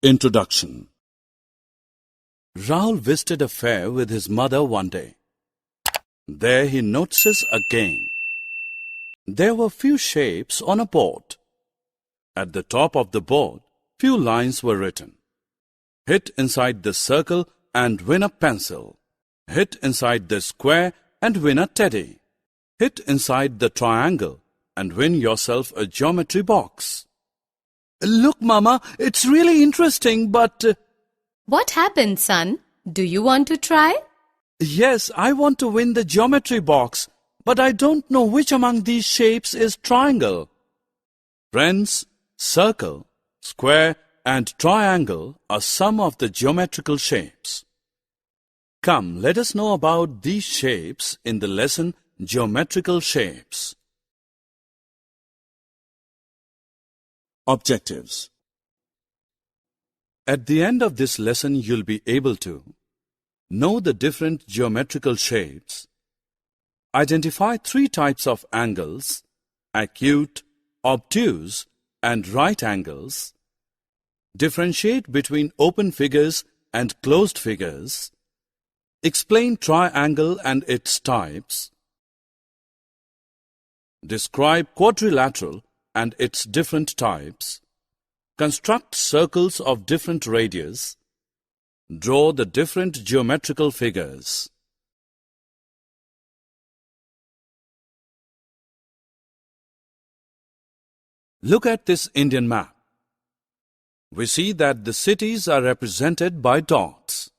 Introduction. Rahul visited a fair with his mother one day. There he notices again. There were few shapes on a board. At the top of the board, few lines were written. Hit inside the circle and win a pencil. Hit inside the square and win a teddy. Hit inside the triangle and win yourself a geometry box. Look, Mama, it's really interesting, but... What happened, son? Do you want to try? Yes, I want to win the geometry box, but I don't know which among these shapes is triangle. Friends, circle, square and triangle are some of the geometrical shapes. Come, let us know about these shapes in the lesson Geometrical Shapes. Objectives. At the end of this lesson, you'll be able to know the different geometrical shapes, identify 3 types of angles, acute, obtuse, and right angles, differentiate between open figures and closed figures, explain triangle and its types, describe quadrilateral and its different types, construct circles of different radius, draw the different geometrical figures. Look at this Indian map. We see that the cities are represented by dots.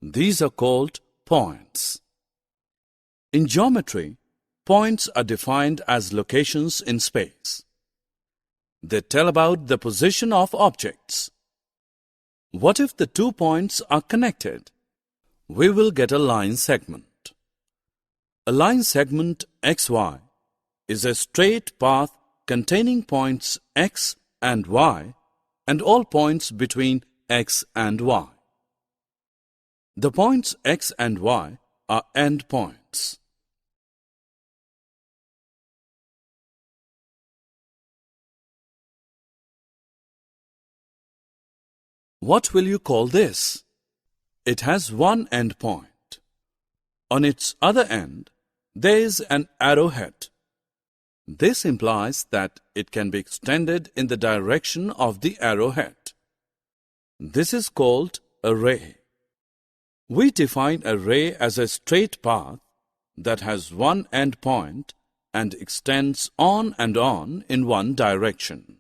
These are called points. In geometry, points are defined as locations in space. They tell about the position of objects. What if the 2 points are connected? We will get a line segment. A line segment XY is a straight path containing points X and Y and all points between X and Y. The points X and Y are endpoints. What will you call this? It has one endpoint. On its other end, there is an arrowhead. This implies that it can be extended in the direction of the arrowhead. This is called a ray. We define a ray as a straight path that has one endpoint and extends on and on in one direction.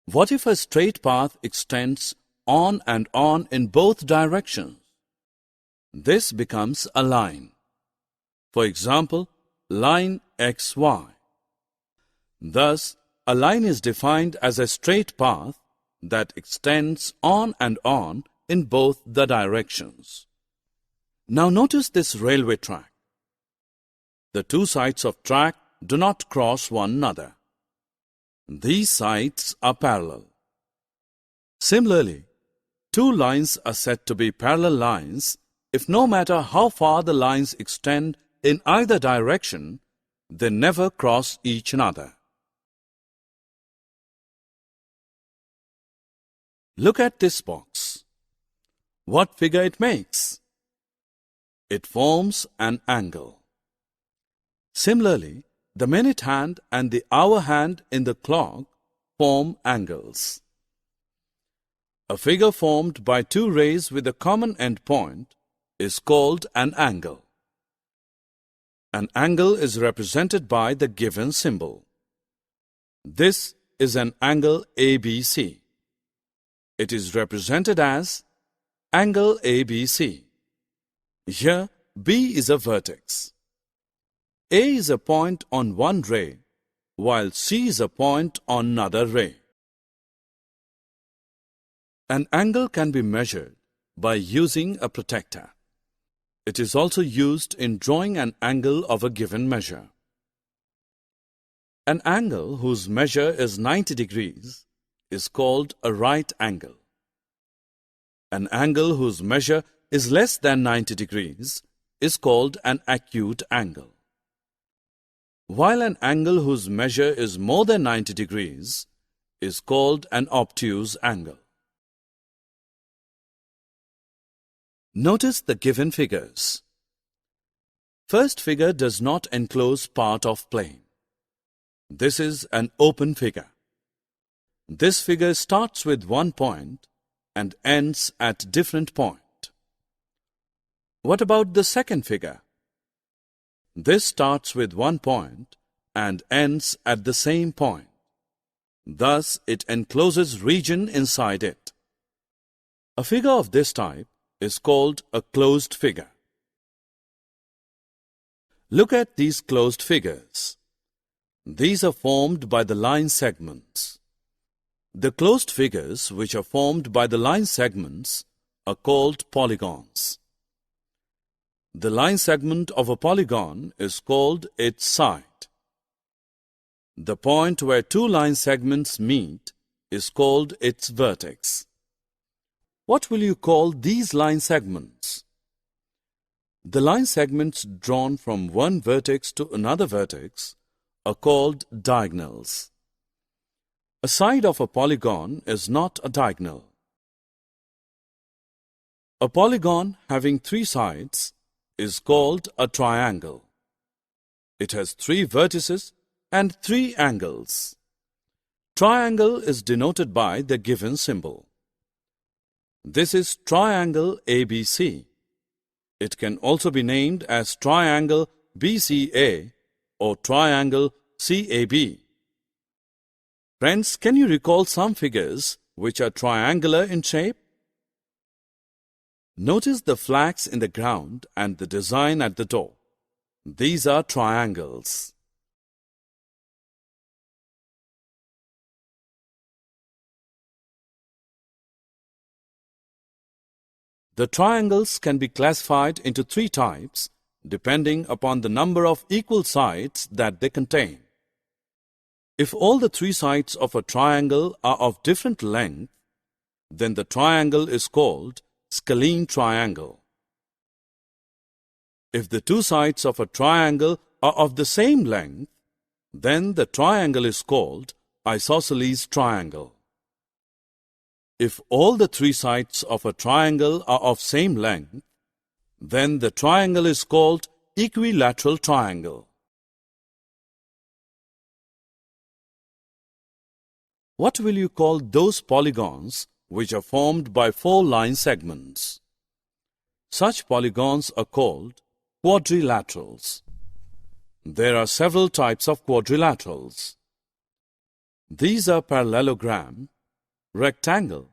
What if a straight path extends on and on in both directions? This becomes a line. For example, line XY. Thus, a line is defined as a straight path that extends on and on in both the directions. Now notice this railway track. The 2 sides of track do not cross one another. These sides are parallel. Similarly, 2 lines are said to be parallel lines if no matter how far the lines extend in either direction, they never cross each other. Look at this box. What figure it makes? It forms an angle. Similarly, the minute hand and the hour hand in the clock form angles. A figure formed by 2 rays with a common endpoint is called an angle. An angle is represented by the given symbol. This is an angle ABC. It is represented as angle ABC. Here, B is a vertex. A is a point on one ray, while C is a point on another ray. An angle can be measured by using a protractor. It is also used in drawing an angle of a given measure. An angle whose measure is 90 degrees is called a right angle. An angle whose measure is less than 90 degrees is called an acute angle, while an angle whose measure is more than 90 degrees is called an obtuse angle. Notice the given figures. First figure does not enclose part of plane. This is an open figure. This figure starts with one point and ends at different point. What about the second figure? This starts with one point and ends at the same point. Thus, it encloses region inside it. A figure of this type is called a closed figure. Look at these closed figures. These are formed by the line segments. The closed figures which are formed by the line segments are called polygons. The line segment of a polygon is called its side. The point where two line segments meet is called its vertex. What will you call these line segments? The line segments drawn from one vertex to another vertex are called diagonals. A side of a polygon is not a diagonal. A polygon having three sides is called a triangle. It has three vertices and three angles. Triangle is denoted by the given symbol. This is triangle ABC. It can also be named as triangle BCA or triangle CAB. Friends, can you recall some figures which are triangular in shape? Notice the flags in the ground and the design at the door. These are triangles. The triangles can be classified into three types depending upon the number of equal sides that they contain. If all the three sides of a triangle are of different length, then the triangle is called scalene triangle. If the two sides of a triangle are of the same length, then the triangle is called isosceles triangle. If all the three sides of a triangle are of same length, then the triangle is called equilateral triangle. What will you call those polygons which are formed by four line segments? Such polygons are called quadrilaterals. There are several types of quadrilaterals. These are parallelogram, rectangle,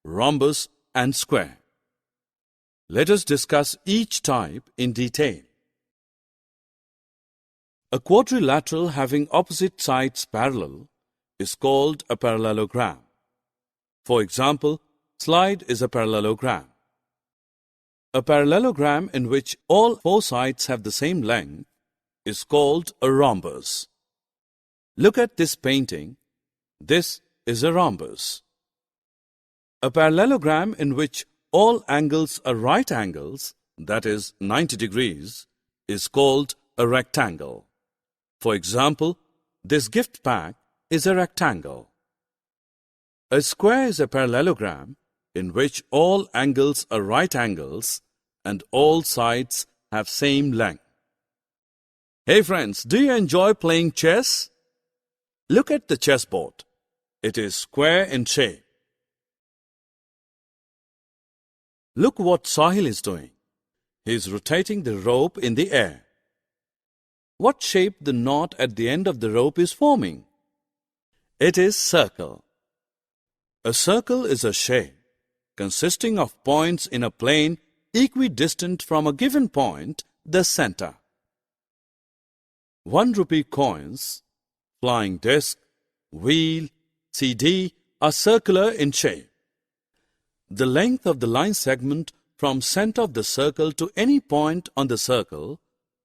rhombus, and square. Let us discuss each type in detail. A quadrilateral having opposite sides parallel is called a parallelogram. For example, slide is a parallelogram. A parallelogram in which all four sides have the same length is called a rhombus. Look at this painting. This is a rhombus. A parallelogram in which all angles are right angles, that is 90 degrees, is called a rectangle. For example, this gift pack is a rectangle. A square is a parallelogram in which all angles are right angles and all sides have same length. Hey friends, do you enjoy playing chess? Look at the chessboard. It is square in shape. Look what Sahil is doing. He is rotating the rope in the air. What shape the knot at the end of the rope is forming? It is circle. A circle is a shape consisting of points in a plane equidistant from a given point, the center. 1 rupee coins, flying disc, wheel, CD are circular in shape. The length of the line segment from center of the circle to any point on the circle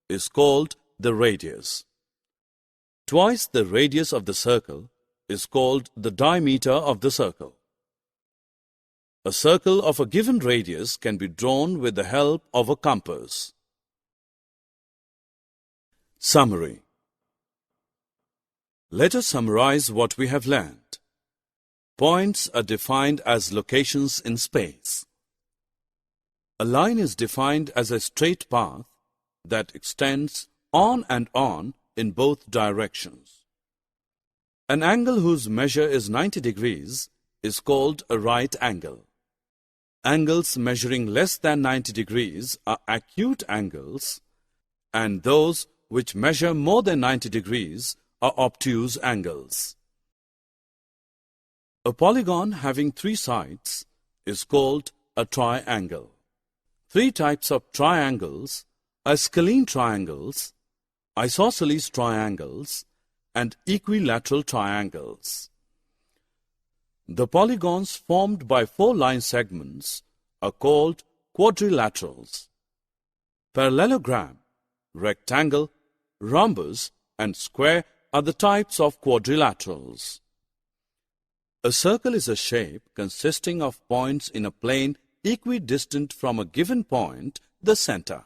is called the radius. Twice the radius of the circle is called the diameter of the circle. A circle of a given radius can be drawn with the help of a compass. Summary. Let us summarize what we have learned. Points are defined as locations in space. A line is defined as a straight path that extends on and on in both directions. An angle whose measure is 90 degrees is called a right angle. Angles measuring less than 90 degrees are acute angles, and those which measure more than 90 degrees are obtuse angles. A polygon having 3 sides is called a triangle. 3 types of triangles are scalene triangles, isosceles triangles, and equilateral triangles. The polygons formed by 4 line segments are called quadrilaterals. Parallelogram, rectangle, rhombus, and square are the types of quadrilaterals. A circle is a shape consisting of points in a plane equidistant from a given point, the center.